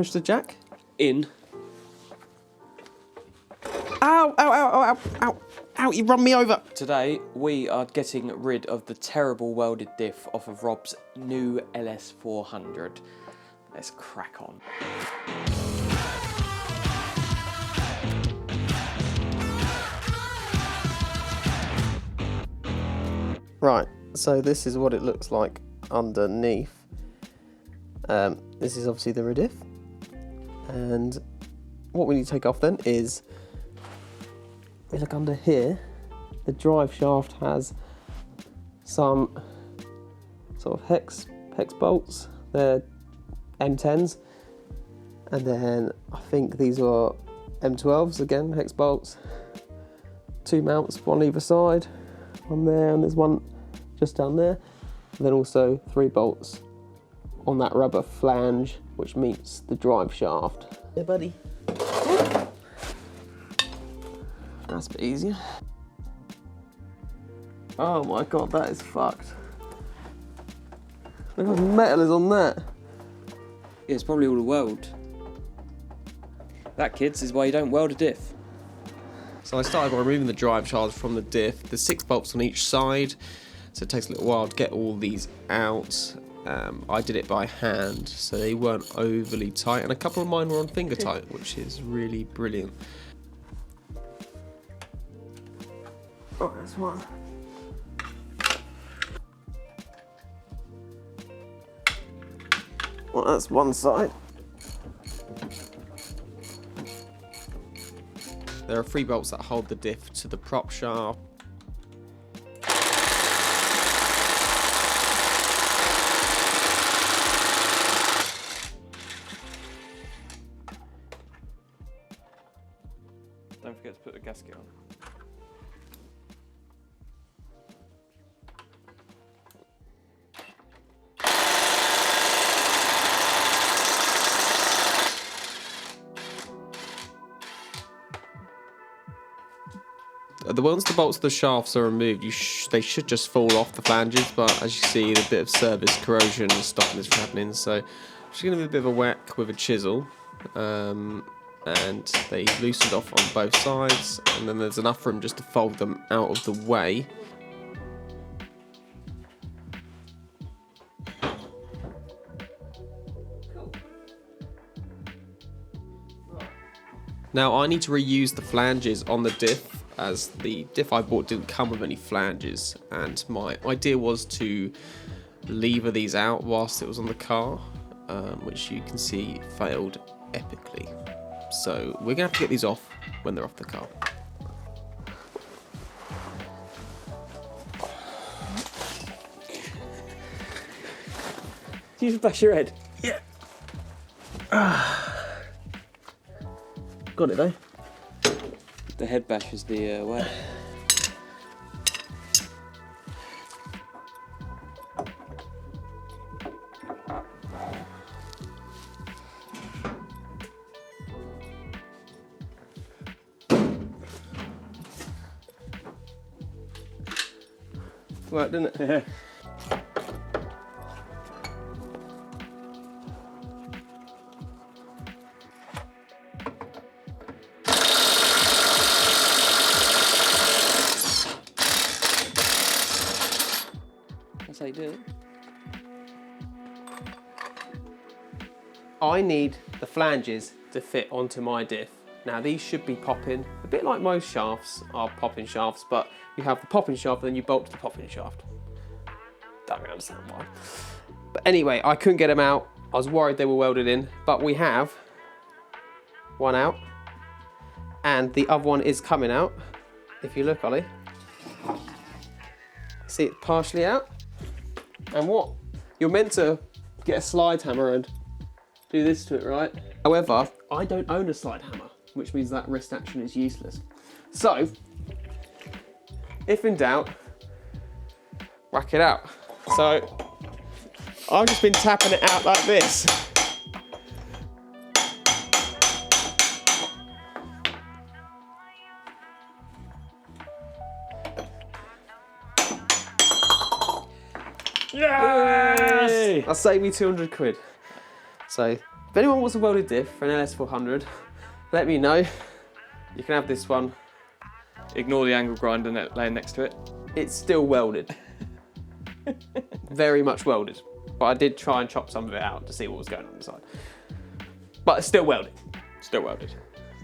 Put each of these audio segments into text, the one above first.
Push the jack in. Ow, ow, ow, ow, ow, ow, ow, you run me over. Today, we are getting rid of the terrible welded diff off of Rob's new LS400. Let's crack on. Right, so this is what it looks like underneath. This is obviously the rediff. And what we need to take off then is, if you look under here, the drive shaft has some sort of hex bolts. They're M10s, and then I think these are M12s again, hex bolts. 2 mounts, one either side, one there, and there's one just down there. And then also 3 bolts on that rubber flange, which meets the drive shaft. Yeah, buddy. That's a bit easier. Oh my god, that is fucked. Look how much metal is on that. Yeah, it's probably all the weld. That, kids, is why you don't weld a diff. So I started by removing the drive shafts from the diff. There's 6 bolts on each side, so it takes a little while to get all these out. I did it by hand, so they weren't overly tight, and a couple of mine were on finger tight, which is really brilliant. Oh, that's one. Well, that's one side. There are 3 bolts that hold the diff to the prop shaft. Don't forget to put the gasket on. Once the bolts of the shafts are removed, they should just fall off the flanges, but as you see, the bit of surface corrosion is stopping this from happening, so I'm just going to give a bit of a whack with a chisel, and they loosened off on both sides, and then there's enough room just to fold them out of the way. Now I need to reuse the flanges on the diff, as the diff I bought didn't come with any flanges, and my idea was to lever these out whilst it was on the car, which you can see failed epically. So we're gonna have to get these off when they're off the car. Did you just bash your head? Yeah. Got it though. The head bash is the way. Worked, didn't it? Yeah. That's how you do it. I need the flanges to fit onto my diff. Now these should be popping, a bit like most shafts are popping shafts, but you have the popping shaft and then you bolt to the popping shaft. Don't really understand why. But anyway, I couldn't get them out. I was worried they were welded in, but we have one out and the other one is coming out. If you look, Ollie, see it partially out. And what? You're meant to get a slide hammer and do this to it, right? However, I don't own a slide hammer, which means that wrist action is useless. So, if in doubt, whack it out. So, I've just been tapping it out like this. Yes! That saved me 200 quid. So If anyone wants a welded diff for an LS400, let me know. You can have this one. Ignore the angle grinder laying next to it. It's still welded. Very much welded. But I did try and chop some of it out to see what was going on inside. But it's still welded. Still welded.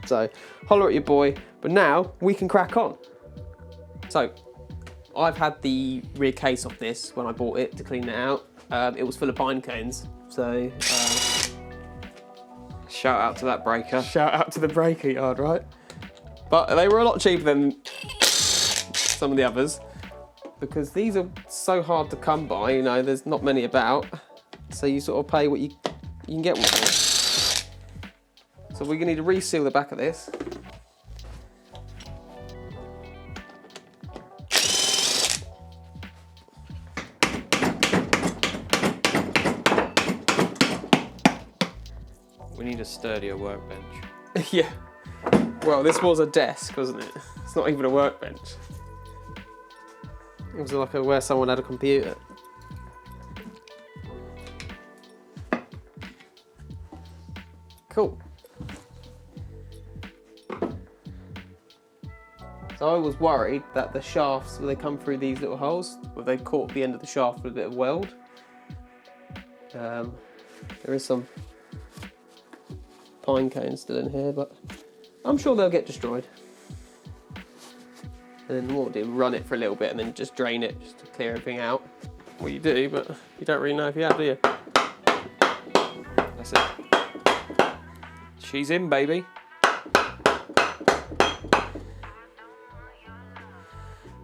So, holler at your boy. But now, we can crack on. So, I've had the rear case of this when I bought it to clean it out. It was full of pine cones. So, shout out to that breaker. Shout out to the breaker yard, right? But they were a lot cheaper than some of the others because these are so hard to come by, you know, there's not many about. So you sort of pay what you can get one for. So we're gonna need to reseal the back of this. We need a sturdier workbench. Yeah. Well, this was a desk, wasn't it? It's not even a workbench. It was like where someone had a computer. Cool. So I was worried that the shafts, when they come through these little holes, where they caught the end of the shaft with a bit of weld. There is some pine cones still in here, but I'm sure they'll get destroyed. And then what we'll do, run it for a little bit and then just drain it just to clear everything out. Well, you do, but you don't really know if you have, do you? That's it. She's in, baby.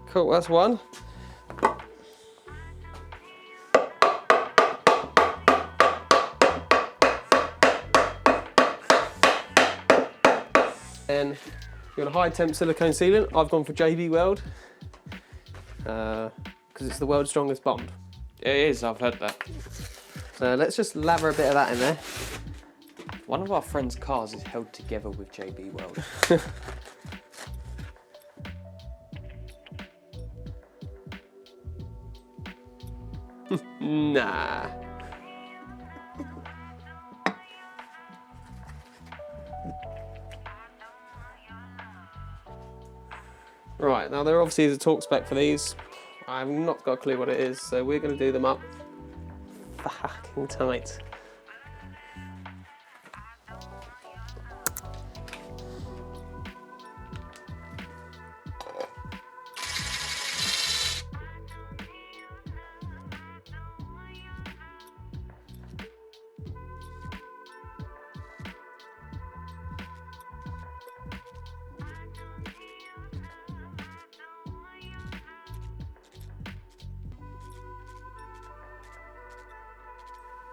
Cool, that's one. Then you're on a high temp silicone sealant. I've gone for JB Weld because it's the world's strongest bond. It is, I've heard that. So let's just lather a bit of that in there. One of our friends' cars is held together with JB Weld. Nah. Right, now there obviously is a Torq spec for these. I've not got a clue what it is, so we're going to do them up fucking tight.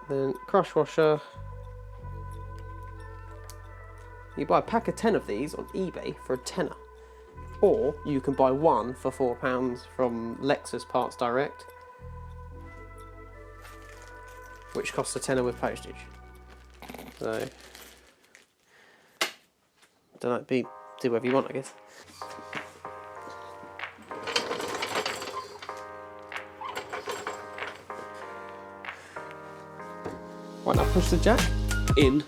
Then crush washer. You buy a pack of 10 of these on eBay for a tenner, or you can buy one for £4 from Lexus Parts Direct, which costs a tenner with postage. So, don't know, do whatever you want, I guess. Why not push the jack in?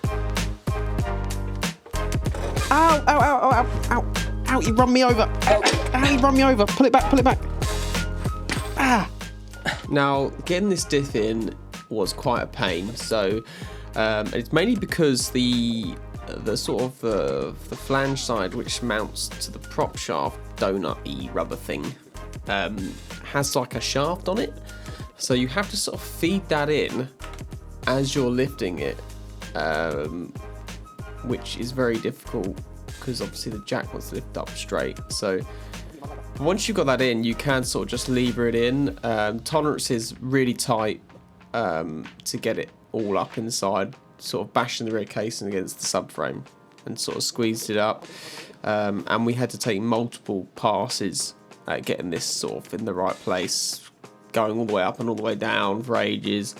Ow, ow, ow, ow, ow, ow, ow, you run me over. Ow, you run me over. Pull it back, pull it back. Ah. Now, getting this diff in was quite a pain. So, it's mainly because the sort of the flange side, which mounts to the prop shaft donut-y rubber thing, has like a shaft on it. So you have to sort of feed that in as you're lifting it, which is very difficult because obviously the jack wants to lift up straight. So once you've got that in, you can sort of just lever it in. Tolerance is really tight to get it all up inside, sort of bashing the rear casing against the subframe and sort of squeezed it up. And we had to take multiple passes at getting this sort of in the right place, going all the way up and all the way down for ages.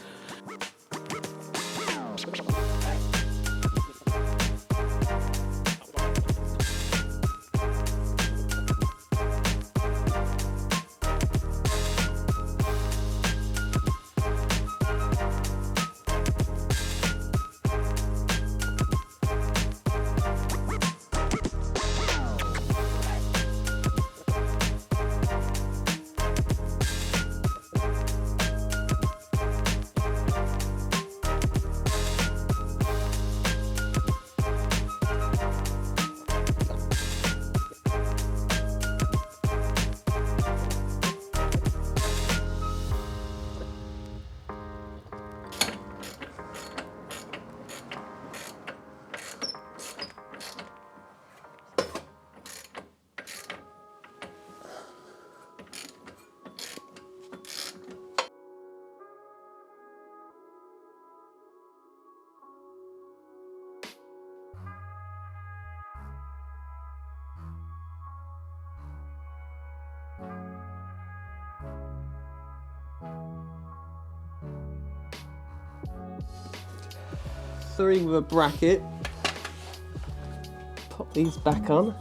Three with a bracket. Pop these back on.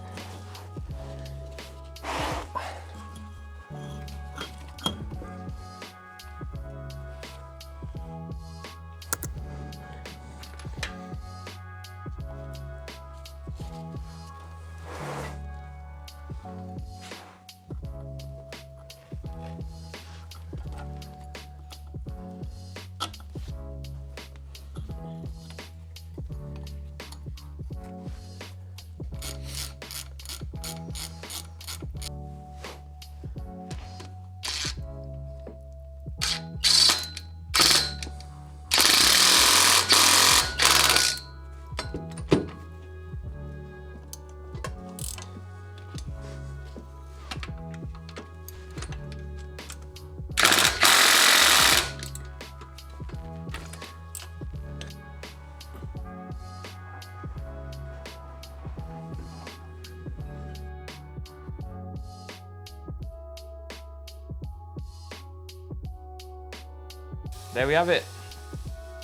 There we have it.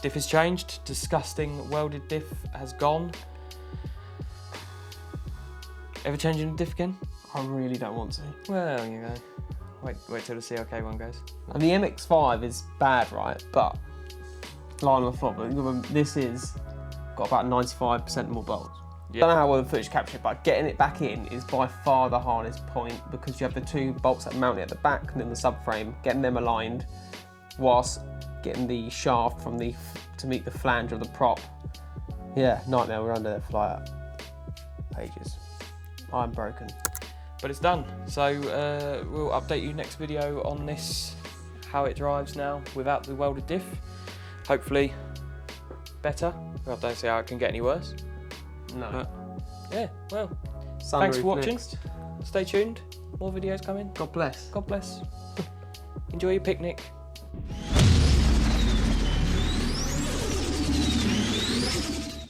Diff has changed. Disgusting welded diff has gone. Ever changing the diff again? I really don't want to. Well, you know. Wait till the CRK one goes. And the MX-5 is bad, right? But lying on the floor, but this is got about 95% more bolts. Yeah. Don't know how well the footage captured, but getting it back in is by far the hardest point because you have the two bolts that mount it at the back and then the subframe, getting them aligned whilst getting the shaft from to meet the flange of the prop. Yeah, nightmare. We're under there for like ages. I'm broken. But it's done. So we'll update you next video on this, how it drives now without the welded diff. Hopefully better. I don't see how it can get any worse. No. But yeah, well, Sunroof thanks for watching. next. Stay tuned. More videos coming. God bless. God bless. Enjoy your picnic.